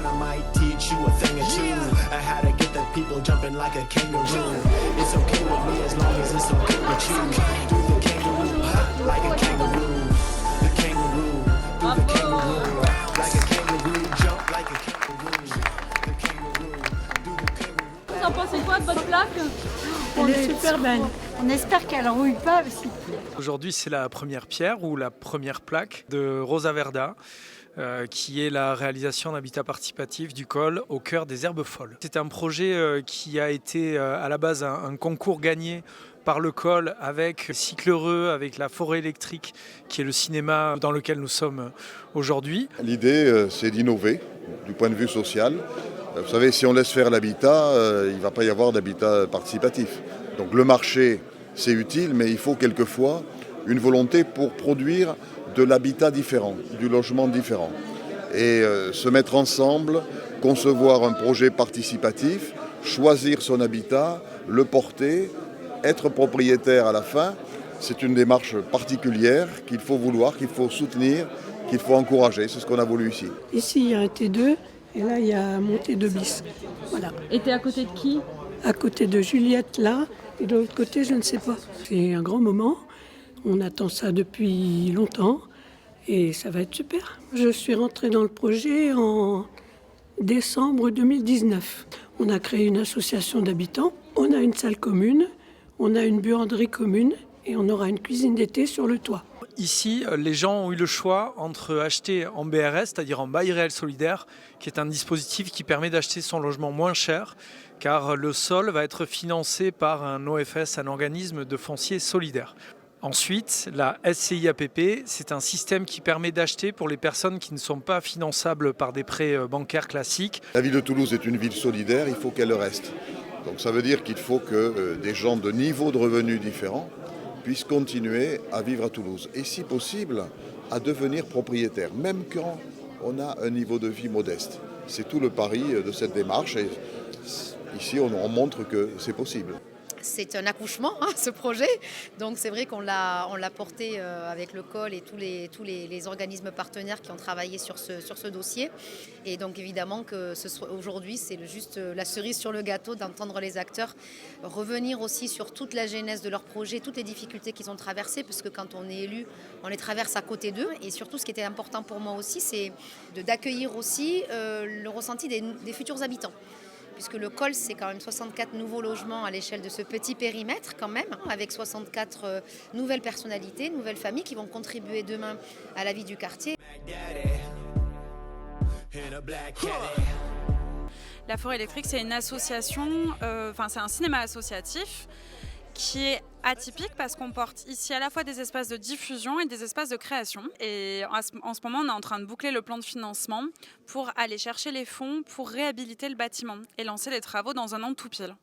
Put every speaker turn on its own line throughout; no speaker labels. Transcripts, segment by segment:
I might teach you a thing or two. I had to get the people jumping like a kangaroo. It's okay with me as long as it's okay with you. Do the kangaroo hop like a kangaroo. The kangaroo, do the kangaroo like a kangaroo, jump like a kangaroo. The kangaroo, do the kangaroo.
Vous en pensez quoi de votre plaque?
Elle est super belle. On espère qu'elle ne rouille pas aussi.
Aujourd'hui, c'est la première pierre ou la première plaque de Rosa Verda, qui est la réalisation d'habitat participatif du col au cœur des herbes folles. C'est un projet qui a été à la base un concours gagné par le col avec Cycle Heureux, avec la forêt électrique, qui est le cinéma dans lequel nous sommes aujourd'hui.
L'idée, c'est d'innover du point de vue social. Vous savez, si on laisse faire l'habitat, il ne va pas y avoir d'habitat participatif. Donc le marché, c'est utile, mais il faut quelquefois une volonté pour produire de l'habitat différent, du logement différent. Et se mettre ensemble, concevoir un projet participatif, choisir son habitat, le porter, être propriétaire à la fin, c'est une démarche particulière qu'il faut vouloir, qu'il faut soutenir, qu'il faut encourager. C'est ce qu'on a voulu ici.
Ici, il y a un T2 et là, il y a un T2 bis. Voilà.
Et t'es à côté de qui?
À côté de Juliette, là, et de l'autre côté, je ne sais pas. C'est un grand moment. On attend ça depuis longtemps et ça va être super. Je suis rentrée dans le projet en décembre 2019. On a créé une association d'habitants, on a une salle commune, on a une buanderie commune et on aura une cuisine d'été sur le toit.
Ici, les gens ont eu le choix entre acheter en BRS, c'est-à-dire en bail réel solidaire, qui est un dispositif qui permet d'acheter son logement moins cher, car le sol va être financé par un OFS, un organisme de foncier solidaire. Ensuite, la SCIAPP, c'est un système qui permet d'acheter pour les personnes qui ne sont pas finançables par des prêts bancaires classiques.
La ville de Toulouse est une ville solidaire, il faut qu'elle le reste. Donc ça veut dire qu'il faut que des gens de niveaux de revenus différents puissent continuer à vivre à Toulouse. Et si possible, à devenir propriétaires, même quand on a un niveau de vie modeste. C'est tout le pari de cette démarche et ici on montre que c'est possible.
C'est un accouchement, ce projet. Donc c'est vrai qu'on l'a porté avec le col et tous les organismes partenaires qui ont travaillé sur ce dossier. Et donc évidemment que aujourd'hui, c'est juste la cerise sur le gâteau d'entendre les acteurs revenir aussi sur toute la genèse de leur projet, toutes les difficultés qu'ils ont traversées, parce que quand on est élu, on les traverse à côté d'eux. Et surtout, ce qui était important pour moi aussi, c'est d'accueillir aussi le ressenti des futurs habitants. Puisque le col, c'est quand même 64 nouveaux logements à l'échelle de ce petit périmètre quand même, avec 64 nouvelles personnalités, nouvelles familles qui vont contribuer demain à la vie du quartier.
La Forêt électrique, c'est une association, c'est un cinéma associatif qui est atypique parce qu'on porte ici à la fois des espaces de diffusion et des espaces de création. Et en ce moment, on est en train de boucler le plan de financement pour aller chercher les fonds pour réhabiliter le bâtiment et lancer les travaux dans un an tout pile.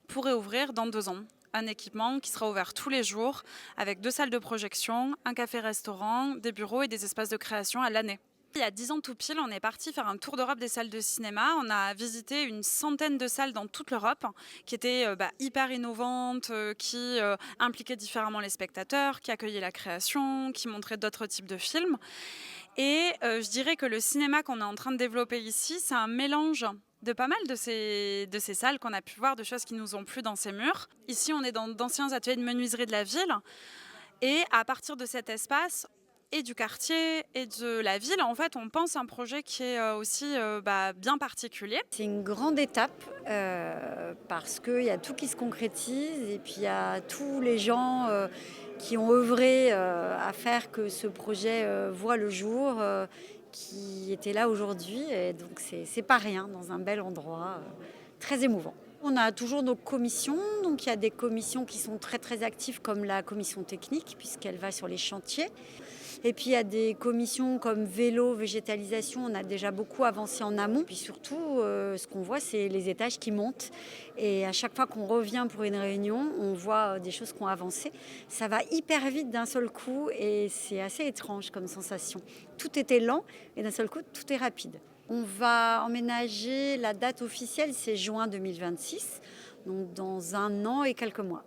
Pour réouvrir dans 2 ans. Un équipement qui sera ouvert tous les jours avec 2 salles de projection, un café-restaurant, des bureaux et des espaces de création à l'année. Il y a 10 ans tout pile, on est parti faire un tour d'Europe des salles de cinéma. On a visité une centaine de salles dans toute l'Europe qui étaient hyper innovantes, qui impliquaient différemment les spectateurs, qui accueillaient la création, qui montraient d'autres types de films. Et je dirais que le cinéma qu'on est en train de développer ici, c'est un mélange de pas mal de ces salles qu'on a pu voir, de choses qui nous ont plu dans ces murs. Ici, on est dans d'anciens ateliers de menuiserie de la ville. Et à partir de cet espace, et du quartier et de la ville, en fait, on pense un projet qui est aussi bien particulier.
C'est une grande étape parce qu'il y a tout qui se concrétise et puis il y a tous les gens qui ont œuvré à faire que ce projet voit le jour, qui étaient là aujourd'hui. Et donc c'est pas rien dans un bel endroit, très émouvant. On a toujours nos commissions, donc il y a des commissions qui sont très très actives comme la commission technique puisqu'elle va sur les chantiers. Et puis il y a des commissions comme vélo, végétalisation, on a déjà beaucoup avancé en amont. Puis surtout, ce qu'on voit, c'est les étages qui montent. Et à chaque fois qu'on revient pour une réunion, on voit des choses qui ont avancé. Ça va hyper vite d'un seul coup et c'est assez étrange comme sensation. Tout était lent et d'un seul coup, tout est rapide. On va emménager, la date officielle, c'est juin 2026, donc dans 1 an et quelques mois.